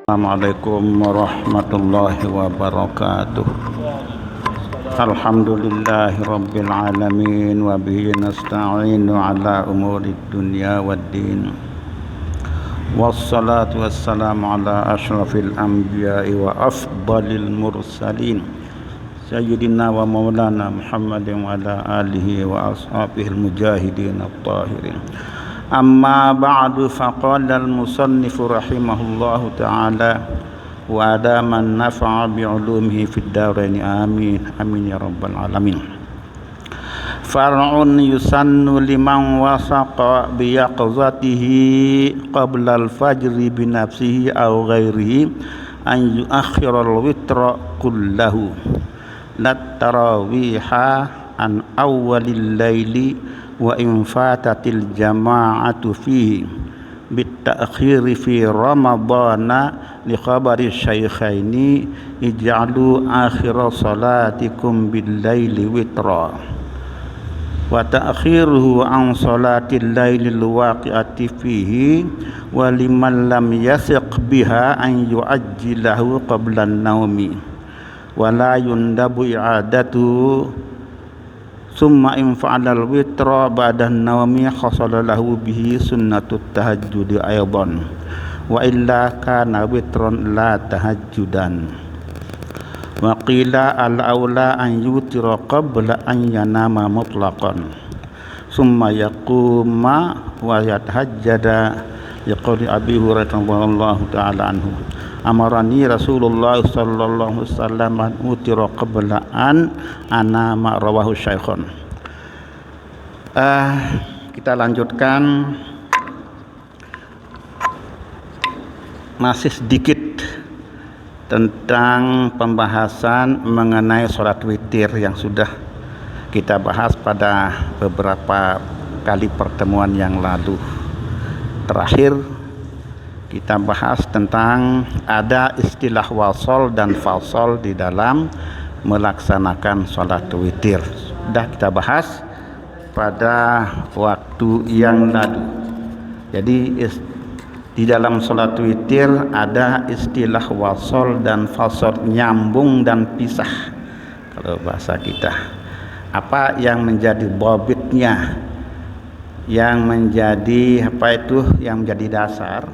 Assalamualaikum warahmatullahi wabarakatuh. Alhamdulillahi rabbil alamin wa bihi nasta'inu ala umuri dunya waddin. Wassalatu wassalamu ala asyrafil anbiya'i wa afdalil mursalin sayyidina wa maulana Muhammadin wa ala alihi wa ashabihil mujahidin at-tahirin. Amma ba'du, faqala al-musannifu rahimahullahu ta'ala wa adaman nafa'a bi'ulumihi fid daraini amin amin ya rabbal alamin. Far'un yusannu liman wasaqa biyaqzatihi qabla al-fajri binafsihi aw ghairihi an yuakhkhira al-witra kullahu lat tarawiha an awwalil laili wa in fatatil jama'atu fihi bitta'khiri fi ramadana li khabari syaikhaini ij'alu akhira salatikum bil laili witra wa ta'khiruhu an salatil lailil waqi'ati fihi wa liman lam yasiq biha an yu'ajjilahu qabla an-naumi wa la yundabu i'adatu summa in fa'alal witra ba'dan nawmi khasala lahu bihi sunnatut tahajjudi aydan wa illa kana witron la tahajjudan wa qila al aula an yutira qabla an yanama mutlaqan summa yaquma wa yatahajjada liqawli Abi Hurairah radhiyallahu ta'ala anhu amarani Rasulullah sallallahu alaihi wasallam utira qabla an anama rawahu syaikhun. Kita lanjutkan masih sedikit tentang pembahasan mengenai sholat witir yang sudah kita bahas pada beberapa kali pertemuan yang lalu. Terakhir kita bahas tentang ada istilah wasol dan fasol di dalam melaksanakan sholat witir. Sudah kita bahas pada waktu yang lalu. Jadi di dalam sholat witir ada istilah wasol dan fasol, nyambung dan pisah kalau bahasa kita. Apa yang menjadi bobitnya, yang menjadi yang menjadi dasar,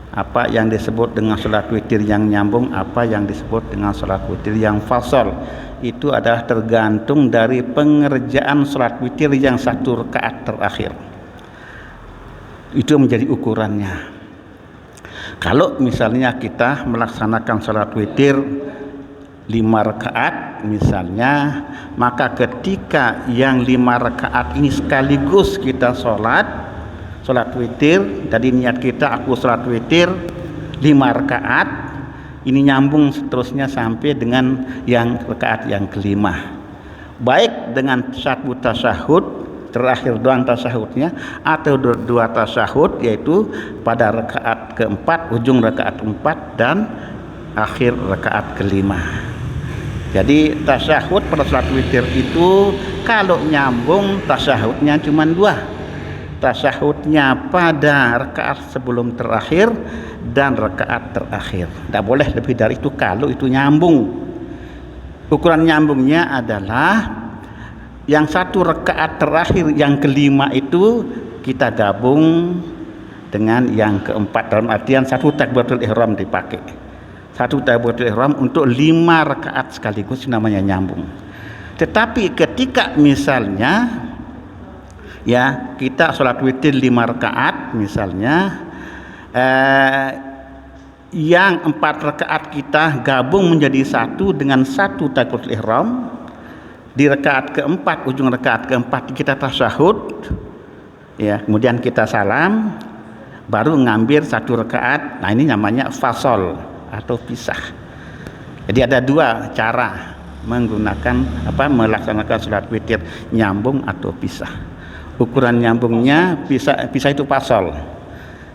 apa yang disebut dengan sholat witir yang nyambung, apa yang disebut dengan sholat witir yang fasol. Itu adalah tergantung dari pengerjaan sholat witir yang satu rakaat terakhir. Itu menjadi ukurannya. Kalau misalnya kita melaksanakan sholat witir 5 rakaat misalnya, maka ketika yang 5 rakaat ini sekaligus kita sholat witir, tadi niat kita aku sholat witir 5 rakaat, ini nyambung seterusnya sampai dengan yang rakaat yang kelima, baik dengan satu tasyahud terakhir doang tasyahudnya atau dua tasyahud, yaitu pada rakaat keempat, ujung rakaat keempat dan akhir rakaat kelima. Jadi tasyahud pada sholat witir itu kalau nyambung tasyahudnya cuma 2. Tasyahudnya pada rakaat sebelum terakhir dan rakaat terakhir. Tidak boleh lebih dari itu kalau itu nyambung. Ukuran nyambungnya adalah yang satu rakaat terakhir yang kelima itu kita gabung dengan yang keempat, dalam artian satu takbiratul ihram dipakai. Satu takbiratul ihram untuk 5 rakaat sekaligus, namanya nyambung. Tetapi ketika misalnya kita sholat witir 5 rakaat misalnya, yang 4 rakaat kita gabung menjadi satu dengan satu takbiratul ihram. Di rakaat keempat, ujung rakaat keempat kita tasyahud, kemudian kita salam, baru ngambil satu rakaat. Nah, ini namanya fasol atau pisah. Jadi ada 2 cara menggunakan melaksanakan sholat witir, nyambung atau pisah. Ukuran nyambungnya pisah itu fasol.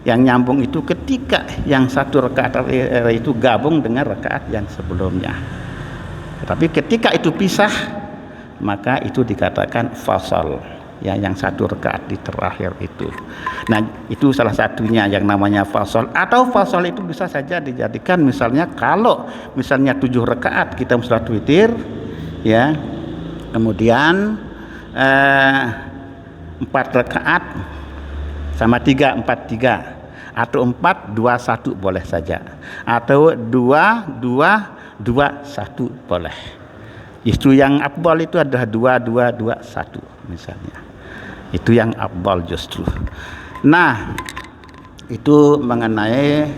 Yang nyambung itu ketika yang satu rakaat itu gabung dengan rakaat yang sebelumnya. Tetapi ketika itu pisah, maka itu dikatakan fasal. ya, yang 1 rakaat di terakhir itu. Nah, itu salah satunya yang namanya fasol. Atau fasol itu bisa saja dijadikan misalnya kalau misalnya 7 rakaat kita salat witir, ya, kemudian 4 rakaat sama 3 4-3, atau 4-2-1 boleh saja, atau 2-2-2-1 boleh. Justru yang afdal itu adalah 2-2-2-1 misalnya. Itu yang afdal justru. Nah, itu mengenai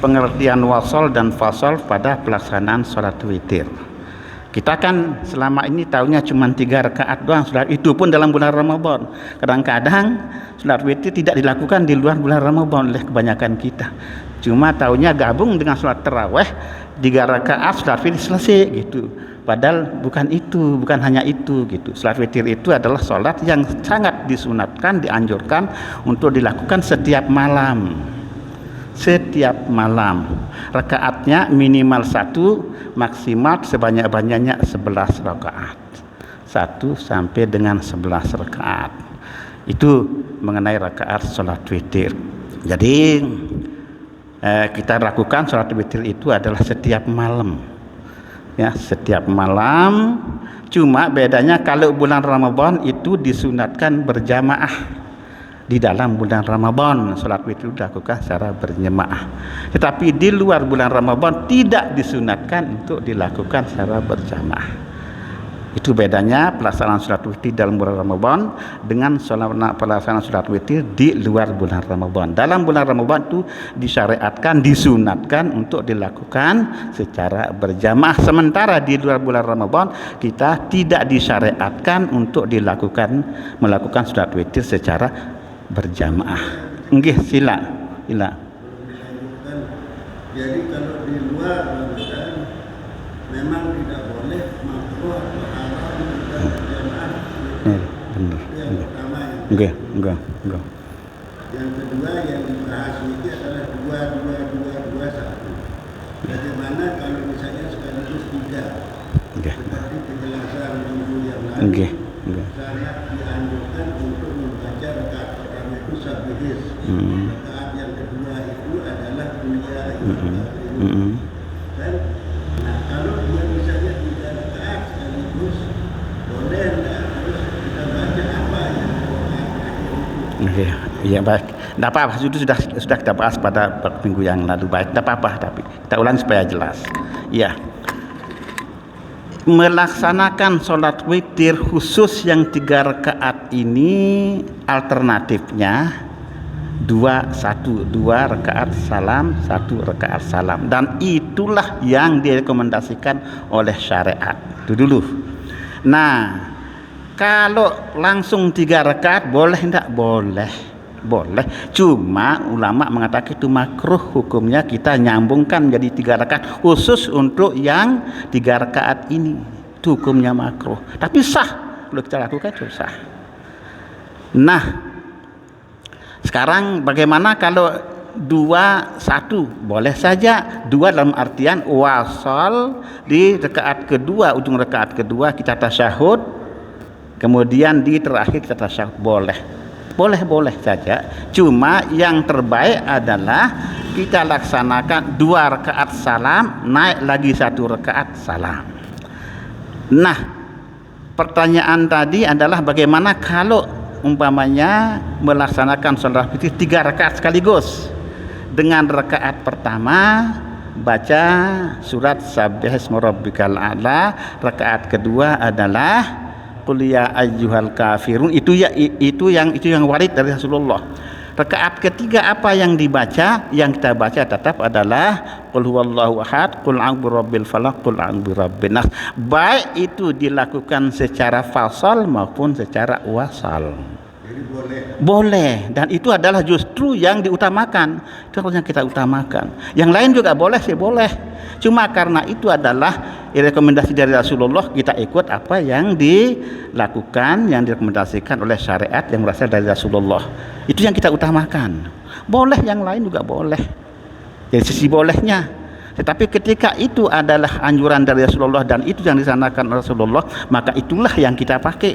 pengertian wasol dan fasol pada pelaksanaan sholat witir. Kita kan selama ini tahunya cuma 3 rakaat doang sholat, itu pun dalam bulan Ramadan. Kadang-kadang sholat witir tidak dilakukan di luar bulan Ramadan oleh kebanyakan kita. Cuma tahunya gabung dengan sholat taraweh 3 rakaat sholat witir selesai gitu. Padahal bukan itu, bukan hanya itu gitu. Sholat witir itu adalah sholat yang sangat disunatkan, dianjurkan untuk dilakukan setiap malam. Setiap malam. Rakaatnya minimal 1, maksimal sebanyak-banyaknya 11 rakaat. 1 sampai dengan 11 rakaat. Itu mengenai rakaat sholat witir. Jadi kita lakukan sholat witir itu adalah setiap malam. Ya, setiap malam. Cuma bedanya kalau bulan Ramadan itu disunatkan berjamaah. Di dalam bulan Ramadan salat witir dilakukan secara berjamaah. Tetapi di luar bulan Ramadan tidak disunatkan untuk dilakukan secara berjamaah. Itu bedanya pelaksanaan salat witir dalam bulan Ramadan dengan pelaksanaan salat witir di luar bulan Ramadan. Dalam bulan Ramadan itu disyariatkan, disunatkan untuk dilakukan secara berjamaah. Sementara di luar bulan Ramadan kita tidak disyariatkan untuk melakukan salat witir secara berjamaah. Nggih, sila. Jadi kalau di luar Ramadan memang tidak boleh makruh atau haram berjamaah. Benar. Yang pertama yang Enggak. Yang kedua yang dibahas ini adalah 2-2-2-2-1. Bagaimana kalau misalnya sekaligus 3? Seperti penjelasan minggu yang lalu. Sangat dianjurkan untuk membaca rakaat pertama itu sabihis. Rakaat yang kedua itu adalah kuliah kan? Nah, kalau dia misalnya 3 rakaat sekaligus, boleh enggak terus kita baca apa yang Iya, baik. Tidak apa-apa, sudah kita bahas pada minggu yang lalu. Baik, tidak apa-apa, tapi kita ulang supaya jelas. Iya. Melaksanakan sholat witir khusus yang 3 rakaat ini alternatifnya 2-1, 2 rakaat salam, 1 rakaat salam, dan itulah yang direkomendasikan oleh syariat. Itu dulu. Nah, kalau langsung 3 rakaat boleh enggak? Boleh. Cuma ulama mengatakan itu makruh, hukumnya kita nyambungkan menjadi 3 rakaat khusus untuk yang 3 rakaat ini. Itu hukumnya makruh. Tapi sah kalau kita lakukan, itu sah. Nah, sekarang bagaimana kalau 2-1? Boleh saja. 2 dalam artian wasal di rakaat kedua, ujung rakaat kedua kita tasyahud, kemudian di terakhir kita tasyahud. Boleh saja. Cuma yang terbaik adalah kita laksanakan 2 rakaat salam, naik lagi 1 rakaat salam. Nah, pertanyaan tadi adalah bagaimana kalau umpamanya melaksanakan sholat witir 3 rakaat sekaligus. Dengan rakaat pertama baca surat Sabbihisma rabbikal a'la, rakaat kedua adalah Qul ya ayyuhal kafirun. Itu yang warid dari Rasulullah. Rakaat ketiga apa yang dibaca? Yang kita baca tetap adalah Qul huwallahu ahad, Qul a'udzu birabbil falaq, Qul a'udzu birabbin nas. Baik itu dilakukan secara fasal maupun secara wasal. Jadi boleh, dan itu adalah justru yang diutamakan. Itu yang kita utamakan. Yang lain juga boleh sih, boleh. Cuma karena itu adalah rekomendasi dari Rasulullah, kita ikut apa yang dilakukan, yang direkomendasikan oleh syariat yang berasal dari Rasulullah. Itu yang kita utamakan. Boleh yang lain juga boleh. Dari sisi bolehnya. Tetapi ketika itu adalah anjuran dari Rasulullah dan itu yang disanakan Rasulullah, maka itulah yang kita pakai.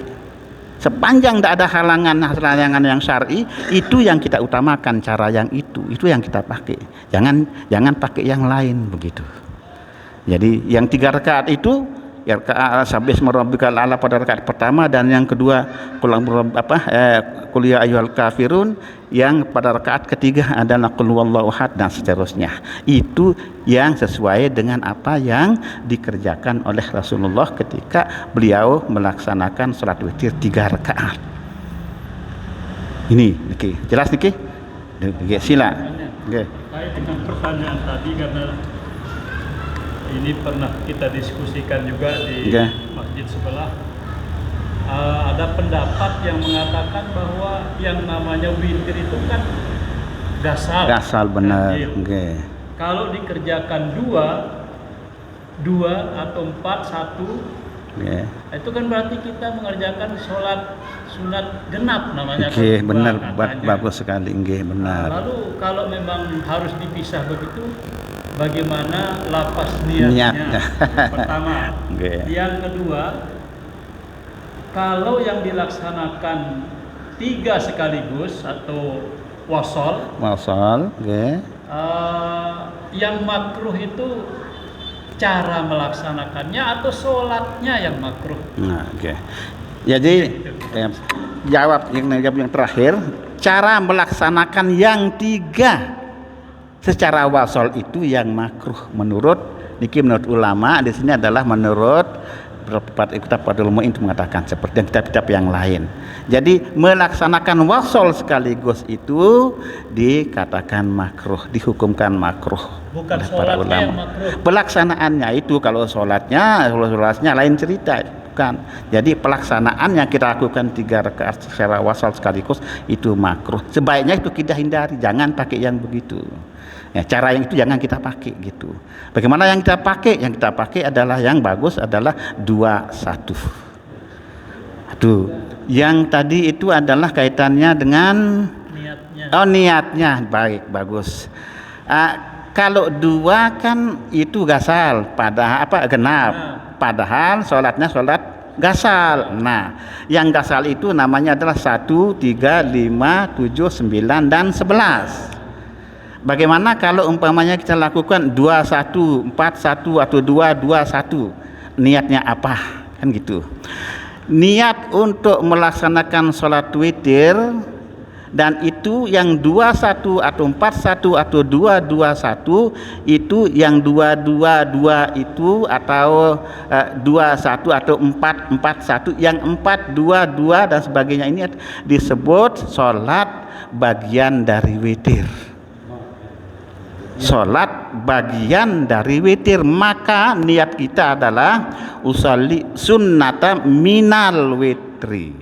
Sepanjang tidak ada halangan yang syar'i, itu yang kita utamakan, cara yang itu yang kita pakai. Jangan pakai yang lain begitu. Jadi yang 3 rakaat itu ya rakaat sabbihisma rabbikal a'la pada rakaat pertama, dan yang kedua qul ya ayyuhal kafirun, yang pada rakaat ketiga adalah qul huwallahu ahad, dan seterusnya. Itu yang sesuai dengan apa yang dikerjakan oleh Rasulullah ketika beliau melaksanakan salat witir 3 rakaat. Ini Niki, jelas Niki? Niki, sila. Oke. Terkait dengan pertanyaan tadi, karena ini pernah kita diskusikan juga di masjid sebelah. Ada pendapat yang mengatakan bahwa yang namanya witir itu kan gasal benar. Kalau dikerjakan dua atau 4 1, itu kan berarti kita mengerjakan sholat sunat genap namanya. Benar, bagus sekali. Benar. Lalu kalau memang harus dipisah begitu, bagaimana lapas niatnya? Pertama. Yang kedua, kalau yang dilaksanakan 3 sekaligus atau wasol, yang makruh itu cara melaksanakannya atau sholatnya yang makruh? Jadi jawab yang terakhir, cara melaksanakan yang 3 secara wasol itu yang makruh menurut ulama. Di sini adalah menurut kitab Fathul Mu'in itu mengatakan seperti kitab-kitab yang lain. Jadi melaksanakan wasol sekaligus itu dikatakan makruh, dihukumkan makruh. Bukan para ulama. Pelaksanaannya itu kalau sholatnya lain cerita, bukan. Jadi pelaksanaan yang kita lakukan 3 rakaat secara wasol sekaligus itu makruh. Sebaiknya itu kita hindari, jangan pakai yang begitu. Cara yang itu jangan kita pakai gitu. Bagaimana yang kita pakai? Yang kita pakai adalah yang bagus adalah 2-1. Yang tadi itu adalah kaitannya dengan niatnya. Baik, bagus. Kalau 2 kan itu gasal, padahal genap. Padahal sholatnya sholat gasal. Nah, yang gasal itu namanya adalah 1, 3, 5, 7, 9 dan 11. Bagaimana kalau umpamanya kita lakukan 2-1, 4-1 atau 2-2-1? Niatnya apa? Kan gitu. Niat untuk melaksanakan sholat witir, dan itu yang 2-1 atau 4-1 atau 2-2-1 itu yang 2-2-2 itu atau 2-1 atau 4-4-1, yang 4-2-2 dan sebagainya ini disebut sholat bagian dari witir. Sholat bagian dari witir, maka niat kita adalah usolli sunnata minal witri.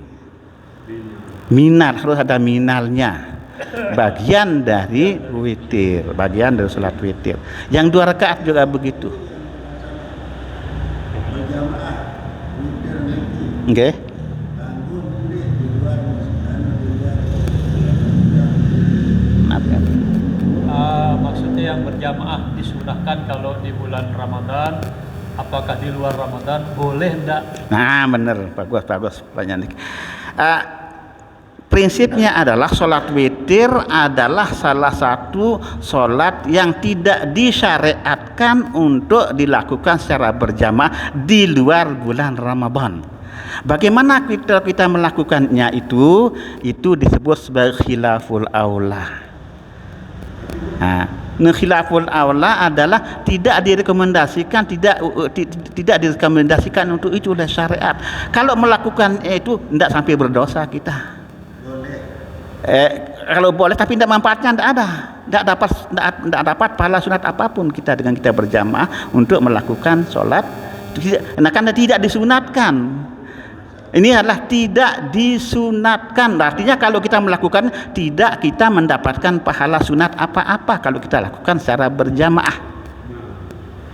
Minal, harus ada minalnya, bagian dari witir, bagian dari sholat witir. Yang 2 rakaat juga begitu. Maksudnya yang berjamaah disunahkan kalau di bulan Ramadan, apakah di luar Ramadan boleh enggak? Nah, benar, bagus pertanyaan. Prinsipnya adalah sholat witir adalah salah satu sholat yang tidak disyariatkan untuk dilakukan secara berjamaah di luar bulan Ramadan. Bagaimana kita melakukannya itu disebut sebagai khilaful aula. Khilaful aula adalah tidak direkomendasikan untuk itu oleh syariat. Kalau melakukan itu tidak sampai berdosa kita. Kalau boleh tapi tidak manfaatnya tidak ada. Tidak dapat pahala sunat apapun kita dengan kita berjamaah untuk melakukan sholat. Karena tidak disunatkan. Ini adalah tidak disunatkan. Artinya kalau kita melakukan, tidak kita mendapatkan pahala sunat apa-apa kalau kita lakukan secara berjamaah.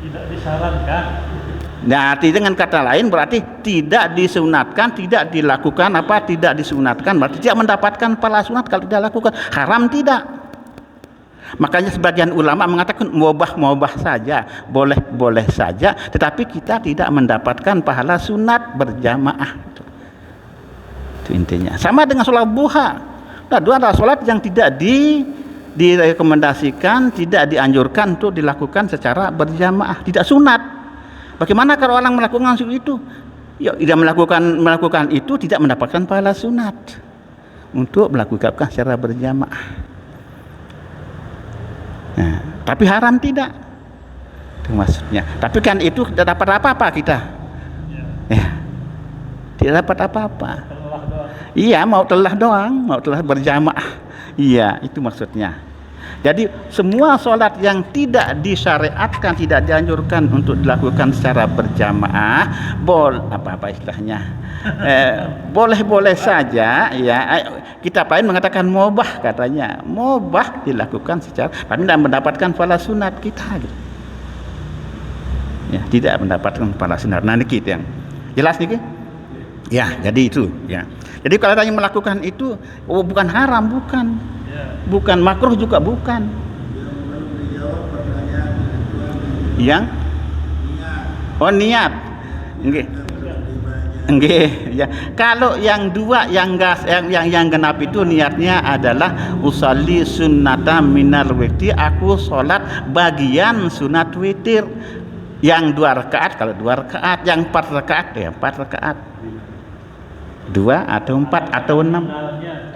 Tidak disarankan. Nah, dengan kata lain berarti tidak disunatkan, tidak dilakukan tidak disunatkan, berarti tidak mendapatkan pahala sunat kalau tidak lakukan. Haram tidak. Makanya sebagian ulama mengatakan mubah saja, boleh saja, tetapi kita tidak mendapatkan pahala sunat berjamaah. Itu intinya. Sama dengan sholat duha. Nah, duha adalah sholat yang tidak direkomendasikan, tidak dianjurkan untuk dilakukan secara berjamaah, tidak sunat. Bagaimana kalau orang melakukan itu? Ya, tidak melakukan itu tidak mendapatkan pahala sunat untuk melakukan secara berjamaah. Nah, tapi haram tidak. Itu maksudnya. Tapi kan itu tidak dapat apa-apa kita. Ya. Tidak dapat apa-apa. Iya, mau telah doang, mau telah berjamaah. Iya, itu maksudnya. Jadi semua sholat yang tidak disyariatkan, tidak dianjurkan untuk dilakukan secara berjamaah, apa istilahnya, boleh-boleh saja, ya. Kita paling mengatakan mubah, katanya mubah dilakukan secara, tapi tidak mendapatkan pahala sunat kita. Gitu. Ya, tidak mendapatkan pahala sunat. Nah, ini kita yang jelas nih. Ya, jadi itu. Ya. Jadi kalau tanya melakukan itu, bukan haram, bukan. Bukan makruh juga bukan. Yang niat. Nggih, ya. Kalau yang dua yang genap itu niatnya adalah usalli sunnata minal witri, aku sholat bagian sunat witir. Yang 2 rakaat, kalau 2 rakaat, yang 4 rakaat ya 4 rakaat. 2 atau 4 atau 6.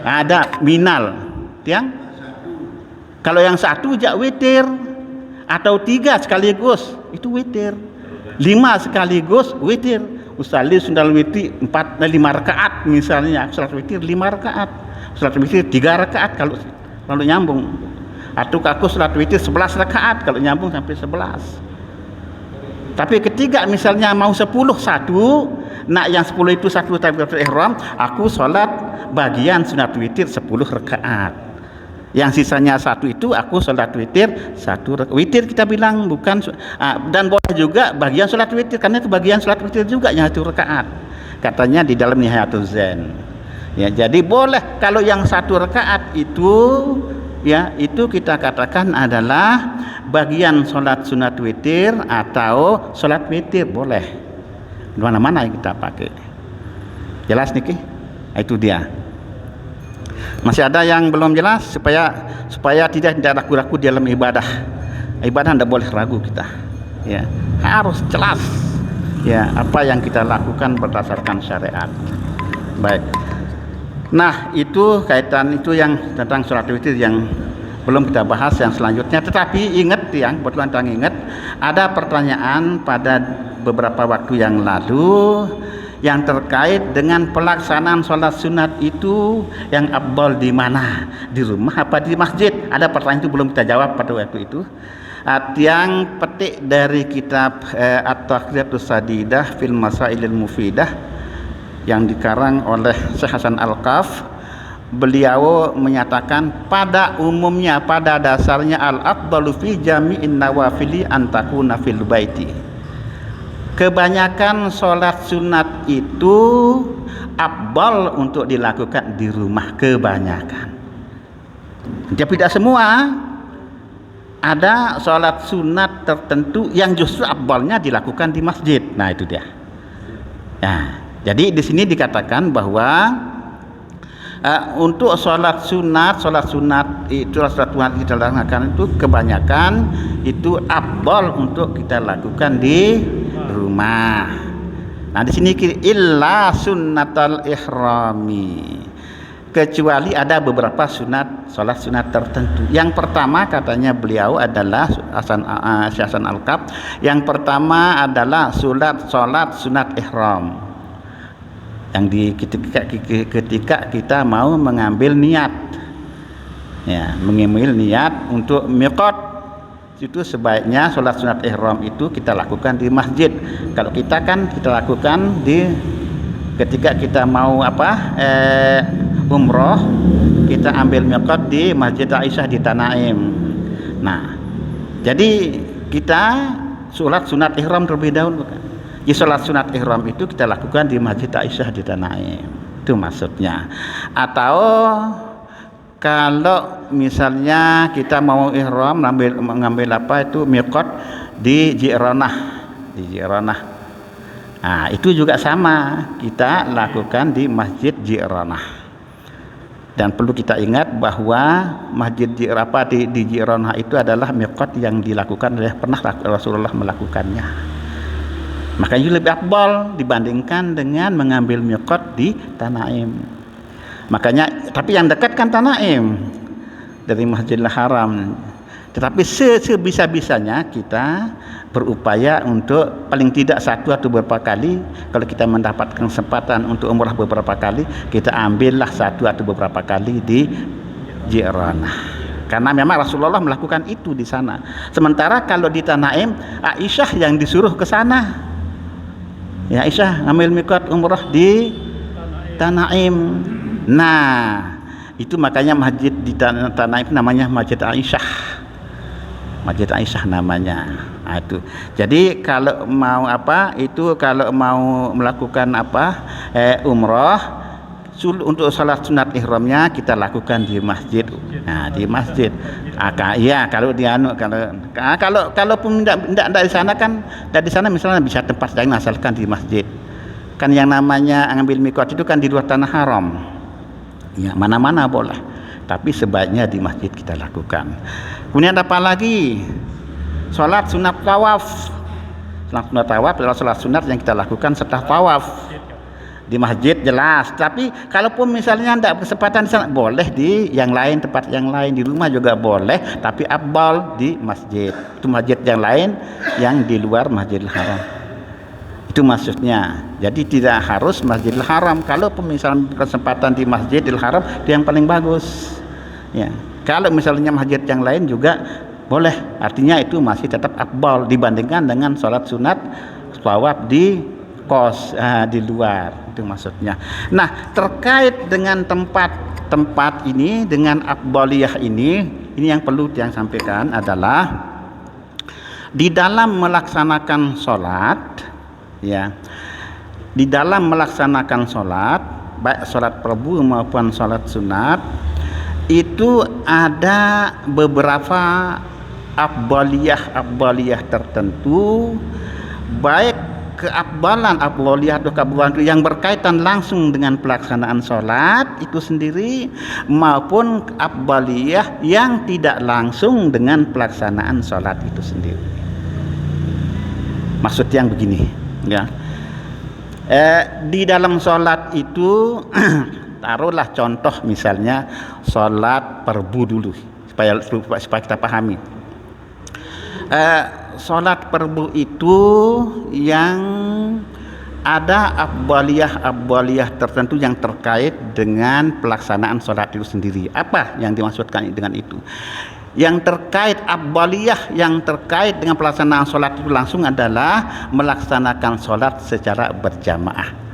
Ada minal. Yang kalau yang 1 jak witir, atau 3 sekaligus itu witir, 5 sekaligus witir. Usalli sunnal witri 5 rakaat misalnya, salat witir 5 rakaat, salat witir 3 rakaat kalau nyambung, atau aku salat witir 11 rakaat kalau nyambung sampai 11. Tapi ketiga misalnya mau 10 satu, nah yang 10 itu satu takbiratul ihram, aku sholat bagian sunat witir 10 rakaat. Yang sisanya 1 itu aku sholat witir 1 rakaat. Witir kita bilang bukan, dan boleh juga bagian sholat witir, karena itu bagian sholat witir juga yang 1 rakaat. Katanya di dalam Nihayatul Zain. Ya, jadi boleh kalau yang 1 rakaat itu, ya itu kita katakan adalah bagian sholat sunat witir atau sholat witir, boleh mana-mana yang kita pakai. Jelas niki? Itu dia. Masih ada yang belum jelas, supaya tidak ragu-ragu dalam ibadah. Ibadah tidak boleh ragu kita, ya harus jelas, ya apa yang kita lakukan berdasarkan syariat. Baik. Nah, itu kaitan itu yang tentang sholat witir yang belum kita bahas yang selanjutnya. Tetapi ingat yang kebetulan ingat, ada pertanyaan pada beberapa waktu yang lalu yang terkait dengan pelaksanaan sholat sunat itu yang afdal di mana, di rumah apa di masjid. Ada pertanyaan itu belum kita jawab pada waktu itu. Yang petik dari kitab At-Taqriyatus Sadidah fil Masailil Mufidah yang dikarang oleh Syekh Hasan Al-Qaf, beliau menyatakan pada umumnya, pada dasarnya al-afdalu fi jami'in nawafili antakuna fil baiti. Kebanyakan sholat sunat itu afdal untuk dilakukan di rumah, kebanyakan. Tapi tidak semua. Ada sholat sunat tertentu yang justru afdalnya dilakukan di masjid. Nah, itu dia. Nah, jadi di sini dikatakan bahwa untuk sholat sunat itu sholat sunat kita lakukan itu kebanyakan itu afdal untuk kita lakukan di rumah. Nah, di sini illa sunnatal ihrami, kecuali ada beberapa sholat sunat tertentu. Yang pertama katanya beliau adalah Hasan Al-Qaf, yang pertama adalah sholat sunat ihram, yang ketika kita mau mengambil niat, ya mengambil niat untuk miqat, itu sebaiknya sholat sunat ihram itu kita lakukan di masjid. Kalau kita lakukan ketika kita mau umroh, kita ambil miqat di Masjid Aisyah di Tanaim. Nah, jadi kita sholat sunat ihram terlebih dahulu kan. Di sholat sunat ihram itu kita lakukan di Masjid Aisyah di Tanaim. Itu maksudnya. Atau kalau misalnya kita mau ihram mengambil miqat di Ji'ranah. Nah, itu juga sama kita lakukan di Masjid Ji'ranah. Dan perlu kita ingat bahwa Masjid di Ji'ranah itu adalah miqat yang dilakukan oleh pernah Rasulullah melakukannya. Makanya lebih afdal dibandingkan dengan mengambil miqat di Tanaim. Makanya tapi yang dekat kan Tanaim dari Masjidil Haram. Tetapi sebisa-bisanya kita berupaya untuk paling tidak satu atau beberapa kali, kalau kita mendapatkan kesempatan untuk umrah beberapa kali, kita ambillah satu atau beberapa kali di Ji'ranah. Karena memang Rasulullah melakukan itu di sana. Sementara kalau di Tanaim, Aisyah yang disuruh ke sana. Ya, Aisyah ambil miqat umrah di Tanaim. Nah, itu makanya masjid di Tanaim namanya Masjid Aisyah. Masjid Aisyah namanya. Nah, itu. Jadi kalau mau kalau mau melakukan umrah untuk salat sunat ihramnya kita lakukan di masjid. Nah, di masjid. Kalaupun tidak di sana kan, dari sana misalnya bisa tempat lain asalkan di masjid. Kan yang namanya ngambil miqat itu kan di luar tanah haram. Ya, mana-mana boleh. Tapi sebaiknya di masjid kita lakukan. Kemudian apa lagi? Salat sunat tawaf. Salat sunat tawaf adalah salat sunat yang kita lakukan setelah tawaf. Di masjid jelas. Tapi kalaupun misalnya tidak kesempatan di sana, boleh di yang lain, tempat yang lain, di rumah juga boleh. Tapi afdal di masjid. Itu masjid yang lain yang di luar Masjidil Haram. Itu maksudnya. Jadi tidak harus Masjidil Haram. Kalau misalnya kesempatan di Masjidil Haram, itu yang paling bagus. Ya. Kalau misalnya masjid yang lain juga boleh. Artinya itu masih tetap afdal dibandingkan dengan sholat sunat tawaf di di luar. Itu maksudnya. Nah, terkait dengan tempat ini, dengan afdaliyah ini yang perlu yang sampaikan adalah di dalam melaksanakan sholat, ya, di dalam melaksanakan sholat, baik sholat fardu maupun sholat sunat, itu ada beberapa afdaliyah tertentu, baik afdaliyah itu yang berkaitan langsung dengan pelaksanaan sholat itu sendiri, maupun afdaliyah yang tidak langsung dengan pelaksanaan sholat itu sendiri. Maksud yang begini, ya. Di dalam sholat itu taruhlah contoh misalnya sholat fardu dulu supaya kita pahami. Sholat fardu itu yang ada afdaliyah tertentu yang terkait dengan pelaksanaan sholat itu sendiri. Apa yang dimaksudkan dengan itu? Yang terkait afdaliyah yang terkait dengan pelaksanaan sholat itu langsung adalah melaksanakan sholat secara berjamaah.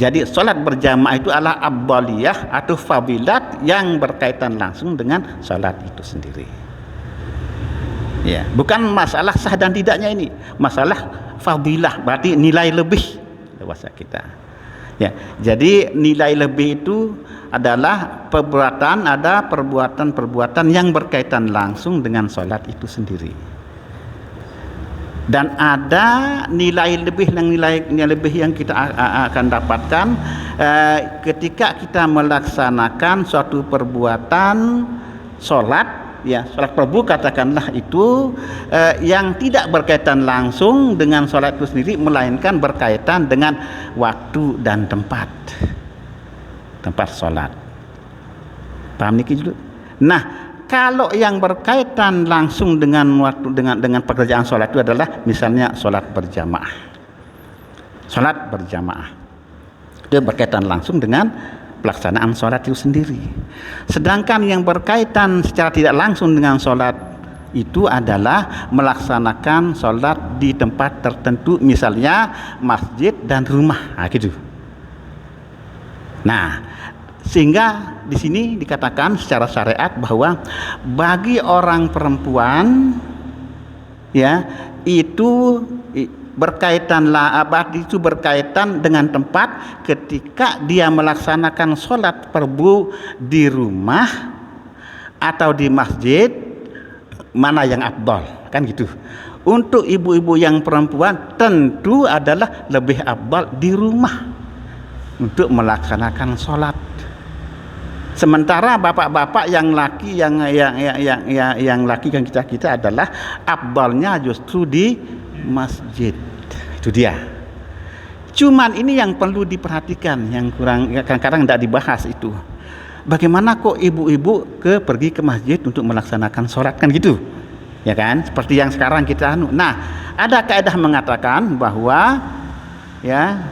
Jadi sholat berjamaah itu adalah afdaliyah atau fadilat yang berkaitan langsung dengan sholat itu sendiri. Ya, bukan masalah sah dan tidaknya ini, masalah fadilah, berarti nilai lebih bahasa kita. Ya, jadi nilai lebih itu adalah perbuatan yang berkaitan langsung dengan sholat itu sendiri. Dan ada nilai lebih yang kita akan dapatkan ketika kita melaksanakan suatu perbuatan sholat, ya, sholat fardu katakanlah itu yang tidak berkaitan langsung dengan sholat itu sendiri, melainkan berkaitan dengan waktu dan tempat sholat. Paham niki dulu? Nah, kalau yang berkaitan langsung dengan waktu dengan pekerjaan sholat itu adalah misalnya sholat berjamaah. Sholat berjamaah itu berkaitan langsung dengan pelaksanaan sholat itu sendiri. Sedangkan yang berkaitan secara tidak langsung dengan sholat itu adalah melaksanakan sholat di tempat tertentu, misalnya masjid dan rumah, gitu. Nah, sehingga di sini dikatakan secara syariat bahwa bagi orang perempuan, ya, itu berkaitan dengan tempat ketika dia melaksanakan sholat fardu di rumah atau di masjid, mana yang afdal, kan gitu. untuk ibu-ibu yang perempuan tentu adalah lebih afdal di rumah untuk melaksanakan sholat. Sementara bapak-bapak yang laki yang laki yang kita adalah afdalnya justru di masjid. Itu dia. Cuman ini yang perlu diperhatikan, yang kurang kadang-kadang tidak dibahas itu. Bagaimana kok ibu-ibu pergi ke masjid untuk melaksanakan sholat, kan gitu, ya kan? Seperti yang sekarang kita Nah, ada kaidah mengatakan bahwa ya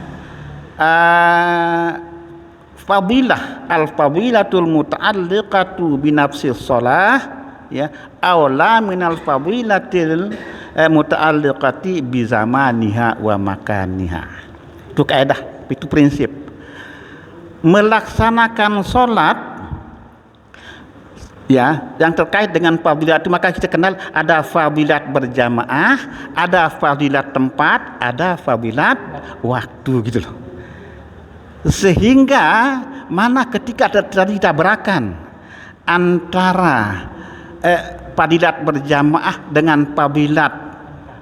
al-fadilatul muta'alliqatu binafsis shalah ya aula minal fadilatil muta'alliqati bi zamaniha wa makaniha. Itu kaidah, itu prinsip. Melaksanakan sholat ya yang terkait dengan fadilat itu, maka kita kenal ada fadilat berjamaah, ada fadilat tempat, ada fadilat waktu, gitu loh. Sehingga mana ketika terjadi tabrakan antara fadilat berjamaah dengan fadilat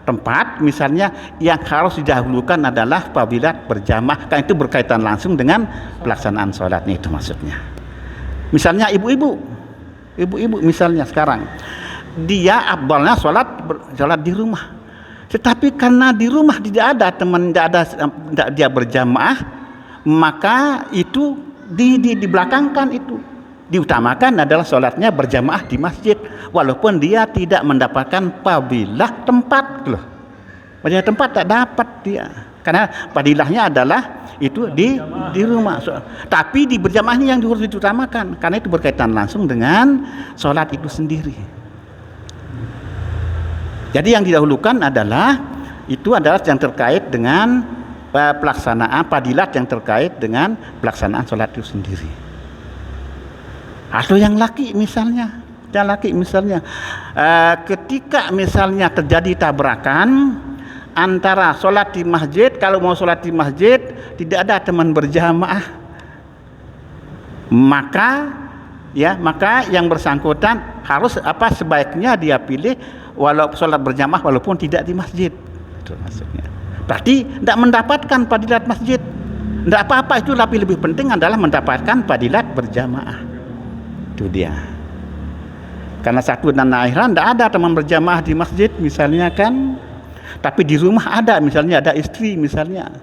tempat, misalnya yang harus didahulukan adalah fadilat berjamaah, kan itu berkaitan langsung dengan pelaksanaan sholatnya, itu maksudnya. Misalnya ibu-ibu misalnya sekarang dia afdalnya sholat di rumah, tetapi karena di rumah tidak ada teman, tidak dia berjamaah, maka itu dibelakangkan, itu diutamakan adalah sholatnya berjamaah di masjid, walaupun dia tidak mendapatkan fadilah tempat loh. Fadilah tempat tak dapat dia, karena fadilahnya adalah itu di rumah. Tapi di berjamaah ini yang harus diutamakan, karena itu berkaitan langsung dengan sholat itu sendiri. Jadi yang didahulukan adalah yang terkait dengan pelaksanaan fadilat yang terkait dengan pelaksanaan sholat itu sendiri. Atau yang laki misalnya, ketika misalnya terjadi tabrakan antara sholat di masjid, kalau mau sholat di masjid tidak ada teman berjamaah, maka yang bersangkutan harus sebaiknya dia pilih sholat berjamaah walaupun tidak di masjid. Itu maksudnya. Berarti tidak mendapatkan fadilat masjid. Tidak apa-apa, itu lebih penting adalah mendapatkan fadilat berjamaah. Itu dia. Karena satu dan akhiran tidak ada teman berjamaah di masjid misalnya kan, tapi di rumah ada, misalnya ada istri misalnya,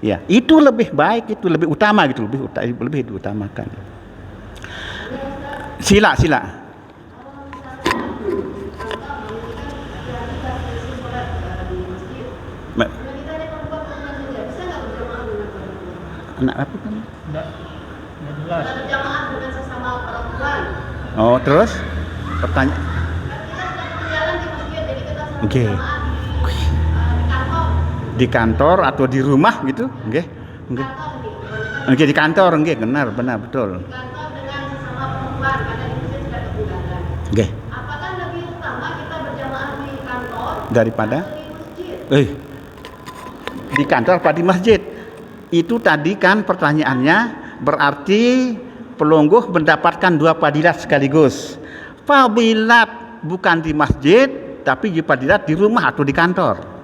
ya itu lebih baik, itu lebih utama, gitu, lebih diutamakan. Sila anak apa kan? Enggak jelas. Berjamaah dengan sesama perempuan. Oh, terus pertanyaan. Kita jalan di masjid, jadi kita sama Oke. Di kantor atau di rumah gitu? Nggih. Nggih di kantor, nggih, benar betul. Di kantor dengan sesama perempuan, karena di masjid sudah kebudakan. Nggih. Apakah lebih utama kita berjamaah di kantor Daripada atau di masjid? Di kantor apa di masjid? Itu tadi kan pertanyaannya, berarti pelungguh mendapatkan dua fadilat sekaligus. Fadilat bukan di masjid, tapi fadilat di rumah atau di kantor.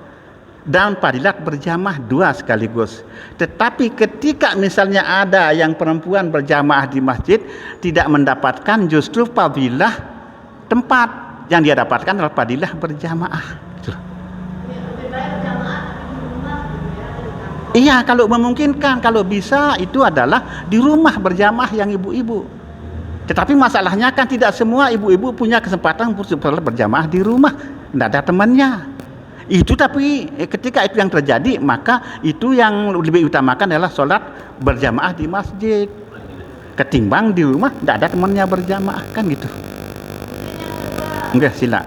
Dan fadilat berjamaah dua sekaligus. Tetapi ketika misalnya ada yang perempuan berjamaah di masjid, tidak mendapatkan justru fadilah tempat, yang dia dapatkan adalah fadilah berjamaah. Lebih baik berjamaah tapi di rumah, di kantor. Iya, kalau memungkinkan, kalau bisa itu adalah di rumah berjamaah yang ibu-ibu. Tetapi masalahnya kan tidak semua ibu-ibu punya kesempatan berjamaah di rumah, tidak ada temannya. Itu tapi ketika itu yang terjadi, maka itu yang lebih utamakan adalah sholat berjamaah di masjid ketimbang di rumah tidak ada temannya berjamaah, kan gitu. Enggak, sila.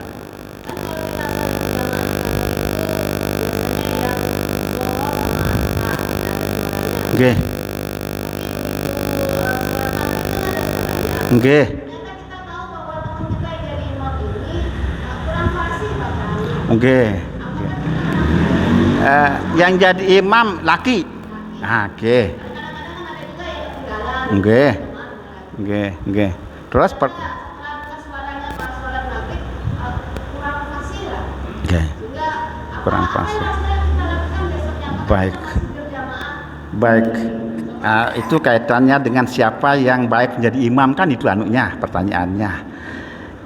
Nggih. Nggih. Ternyata kita tahu bahwa teman kita yang jadi imam ini kurang fasih bacaan. Nggih. Yang jadi imam laki. Oke. Kadang-kadang ada juga yang ketinggalan. Nggih. Nggih. Terus Suaranya pas sholat maghrib kurang fasih lah. Nggih. Sehingga kurang fasih. Apa yang harus kita lakukan besoknya? Apakah Baik. kita masih berjamaah? Baik. Itu kaitannya dengan siapa yang baik menjadi imam, kan itu anunya pertanyaannya.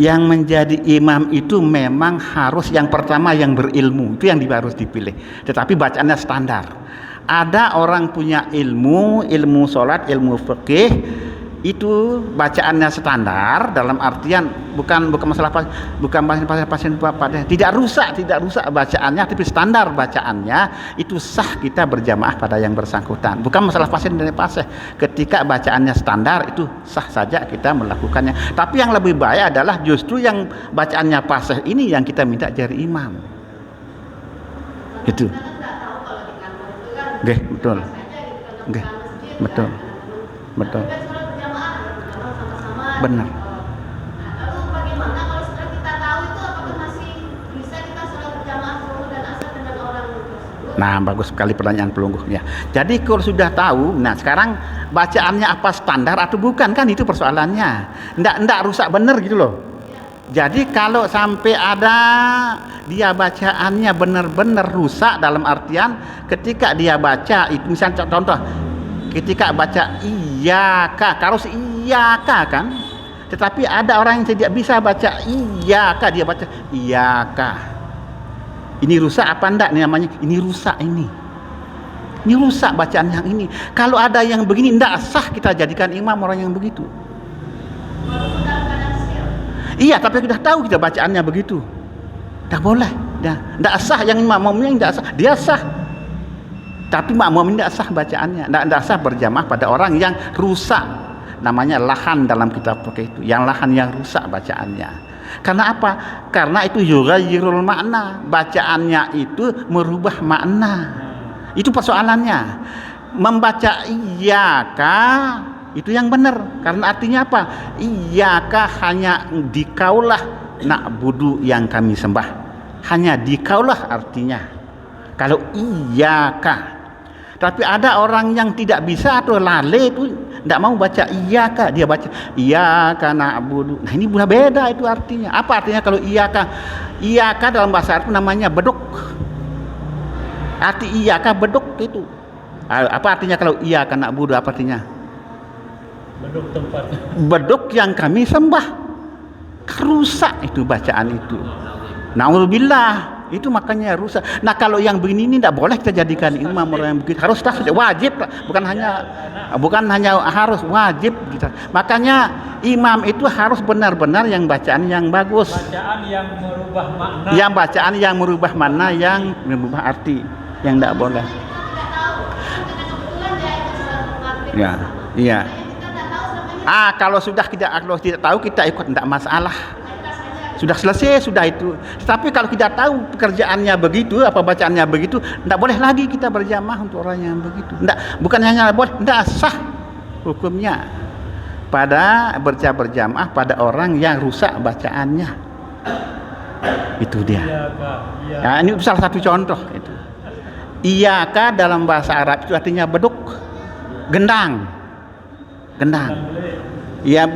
Yang menjadi imam itu memang harus yang pertama yang berilmu, itu yang harus dipilih. Tetapi bacaannya standar. Ada orang punya ilmu sholat, ilmu fikih, itu bacaannya standar, dalam artian bukan masalah pasien pada tidak rusak bacaannya, tapi standar bacaannya itu sah kita berjamaah pada yang bersangkutan. Bukan masalah pasien dan pasien, ketika bacaannya standar itu sah saja kita melakukannya. Tapi yang lebih baik adalah justru yang bacaannya pasien ini yang kita minta jadi imam. Itu. Nggih, betul. Nggih, betul. Betul. Benar. Lalu bagaimana kalau setelah kita tahu itu, apakah masih bisa kita sholat berjamaah zuhur dan asar dengan orang tersebut? Nah, bagus sekali pertanyaan pelungguhnya. Jadi kalau sudah tahu, nah sekarang bacaannya apa standar atau bukan, kan itu persoalannya. Ndak rusak bener gitu loh. Jadi kalau sampai ada dia bacaannya benar-benar rusak, dalam artian ketika dia baca itu, misalnya contoh ketika baca iyyaka, kalau iyyaka kan, tetapi ada orang yang tidak bisa baca iyyaka, dia baca iyyaka. Ini rusak apa enggak? Ini namanya ini rusak ini. Ini rusak bacaan yang ini. Kalau ada yang begini enggak sah kita jadikan imam orang yang begitu. Walaupun dalam keadaan sial. Iya, tapi sudah tahu kita bacaannya begitu. Dah boleh, dah sah yang makmumnya tidak sah, dia sah. Tapi makmum tidak sah bacaannya, tidak sah berjamaah pada orang yang rusak. Namanya lahan dalam kitab fikih itu, yang lahan yang rusak bacaannya. Karena apa? Karena itu yughayyirul makna, bacaannya itu merubah makna. Itu persoalannya. Membaca iyyaka itu yang benar, karena artinya apa? Iyyaka hanya dikaulah na'budu yang kami sembah. Hanya dikaulah artinya. Kalau iyyaka. Tapi ada orang yang tidak bisa atau lale itu tidak mau baca iyyaka, dia baca iyyaka na'budu. Nah, ini sudah beda itu artinya. Apa artinya kalau iyyaka? Iyyaka dalam bahasa Arab namanya beduk. Arti iyyaka beduk itu. Apa artinya kalau iyyaka na'budu? Apa artinya? Beduk tempat. Beduk yang kami sembah. Rusak itu bacaan itu. Na'udzubillah, itu makanya rusak. Nah, kalau yang begini ini tidak boleh kita jadikan imam orang yang begitu. Harus wajib, bukan hanya harus, wajib kita. Makanya imam itu harus benar-benar yang bacaan yang bagus. Bacaan yang merubah makna. Yang bacaan yang merubah makna, yang merubah arti, yang tidak boleh. Kita tidak tahu, kan dengan kebetulan dia ikut sholat maghrib Ya, bersama. iya. Kita tidak tahu selama ini. Kalau tidak tahu kita ikut tidak masalah. Sudah selesai, sudah itu. Tapi kalau kita tahu pekerjaannya begitu, apa bacaannya begitu, tidak boleh lagi kita berjamaah untuk orang yang begitu. Bukan hanya boleh, tidak sah hukumnya pada berjamaah pada orang yang rusak bacaannya. Itu dia. Nah, ini salah satu contoh itu. Iyyaka dalam bahasa Arab itu artinya beduk, gendang. Iya,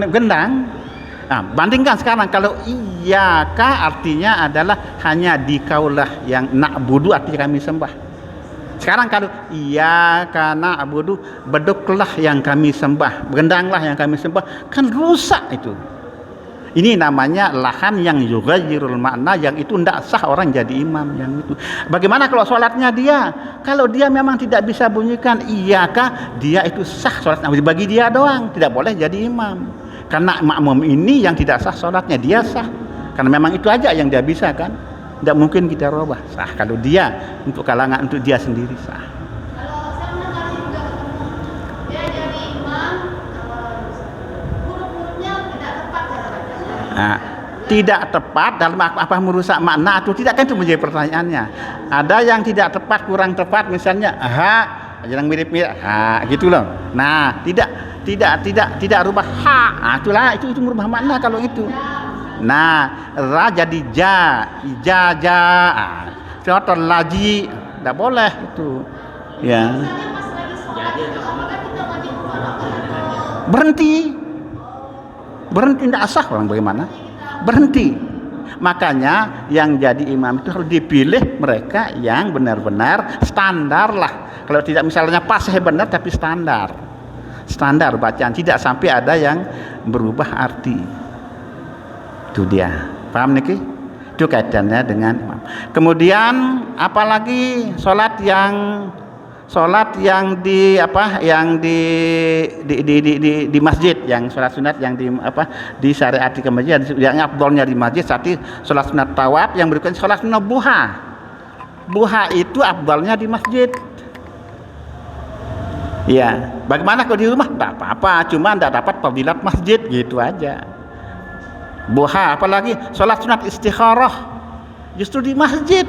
gendang. Nah, bandingkan sekarang kalau iyyaka artinya adalah hanya dikaulah yang na'budu artinya kami sembah. Sekarang kalau iyyaka na'budu, beduklah yang kami sembah, gendanglah yang kami sembah, kan rusak itu. Ini namanya lahan yang yughayyirul makna, yang itu tidak sah orang jadi imam yang itu. Bagaimana kalau sholatnya dia? Kalau dia memang tidak bisa bunyikan iyyaka, dia itu sah sholatnya bagi dia doang, tidak boleh jadi imam. Karena makmum ini yang tidak sah sholatnya, dia sah. Karena memang itu aja yang dia bisa kan. Tidak mungkin kita rubah. Sah kalau dia untuk kalangan, untuk dia sendiri sah. Kalau saya pernah kali juga ketemu, dia jadi imam, huruf-hurufnya tidak tepat cara bacanya. Nah, tidak tepat dalam apa merusak makna atau tidak, kan itu menjadi pertanyaannya. Ada yang tidak tepat, kurang tepat, misalnya yang mirip-mirip gitu loh. Nah, tidak rubah ha. Itulah itu merubah makna kalau itu. Nah, ra jadi ja. Contoh laji, tidak boleh itu. Ya. Misalnya pas lagi sholat itu, apakah kita wajib Berhenti tidak sah orang bagaimana? Berhenti. Makanya yang jadi imam itu harus dipilih mereka yang benar-benar standar lah. Kalau tidak misalnya pas benar tapi standar bacaan, tidak sampai ada yang berubah arti. Itu dia, paham niki? Itu kaitannya dengan imam. Kemudian apalagi sholat yang di masjid, yang sholat sunat yang di syariat di masjid, yang afdolnya di masjid. Satu sholat sunat tawaf, yang berikutnya sholat sunat buha itu afdolnya di masjid. Ya, bagaimana kalau di rumah? Tak apa-apa, cuma tidak dapat fadilat masjid, gitu aja. Buha, apalagi sholat sunat istikharah justru di masjid.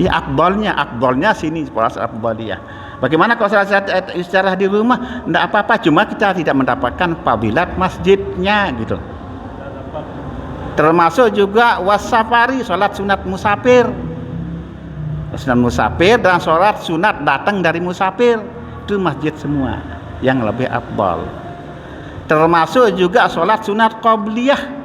Ya, akbalnya sini sholat afdaliyah. Bagaimana kalau sholat istikharah di rumah? Tidak apa-apa, cuma kita tidak mendapatkan fadilat masjidnya, gitu. Termasuk juga wasafari, sholat sunat musafir. Sunat musafir dan sholat sunat datang dari musafir, itu masjid semua yang lebih afdal. Termasuk juga sholat sunat qabliyah.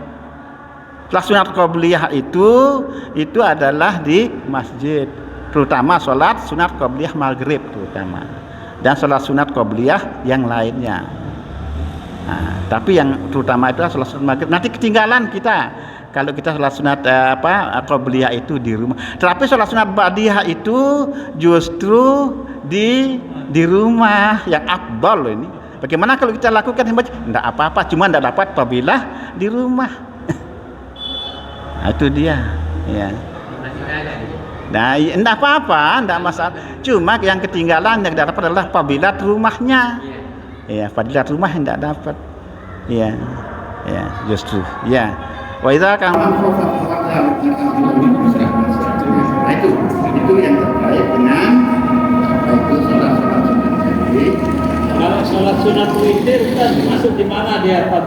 Sholat sunat qabliyah itu adalah di masjid, terutama sholat sunat qabliyah maghrib terutama, dan sholat sunat qabliyah yang lainnya. Nah, tapi yang terutama itu sholat sunat maghrib. Nanti ketinggalan kita kalau kita sholat sunat qabliyah itu di rumah. Tetapi sholat sunat ba'diyah itu justru di rumah yang afdal ini. Bagaimana kalau kita lakukan di masjid? Tidak apa-apa, cuma tidak dapat fadilah di rumah. Nah, itu dia, ya. Nah, tidak apa-apa, tidak masalah. Cuma yang ketinggalan yang tidak dapat adalah fadilat rumahnya. Ya, fadilat rumah yang tidak dapat. Ya, justru. Ya. Wa idza kana itu yang terkait dengan itu sholat-sholat sunat tadi. Kalau sholat sunat witir kan masuk di mana dia, Pak?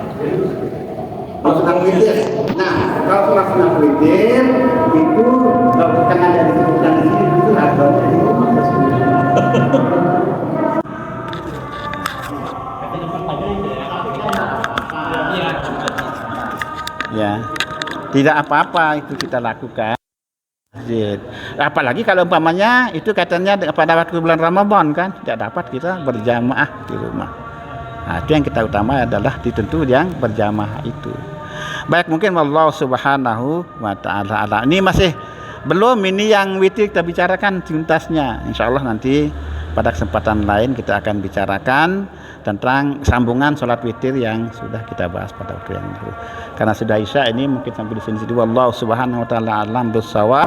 Sunat witir. Nah, kalau sholat sunat witir itu kalau kan ada disebutkan di sini itu adanya di rumah. Ya, tidak apa-apa itu kita lakukan. Apalagi kalau umpamanya itu katanya pada waktu bulan Ramadan kan tidak dapat kita berjamaah di rumah. Nah, itu yang kita utama adalah ditentu yang berjamaah itu. Baik, mungkin Allah Subhanahu wa taala. Ini masih belum, ini yang witir kita bicarakan tuntasnya. Insyaallah nanti pada kesempatan lain kita akan bicarakan tentang sambungan sholat witir yang sudah kita bahas pada waktu yang lalu. Karena sudah Isya, ini mungkin sampai di sini. Wallahu subhanahu wa ta'ala alam bissawab.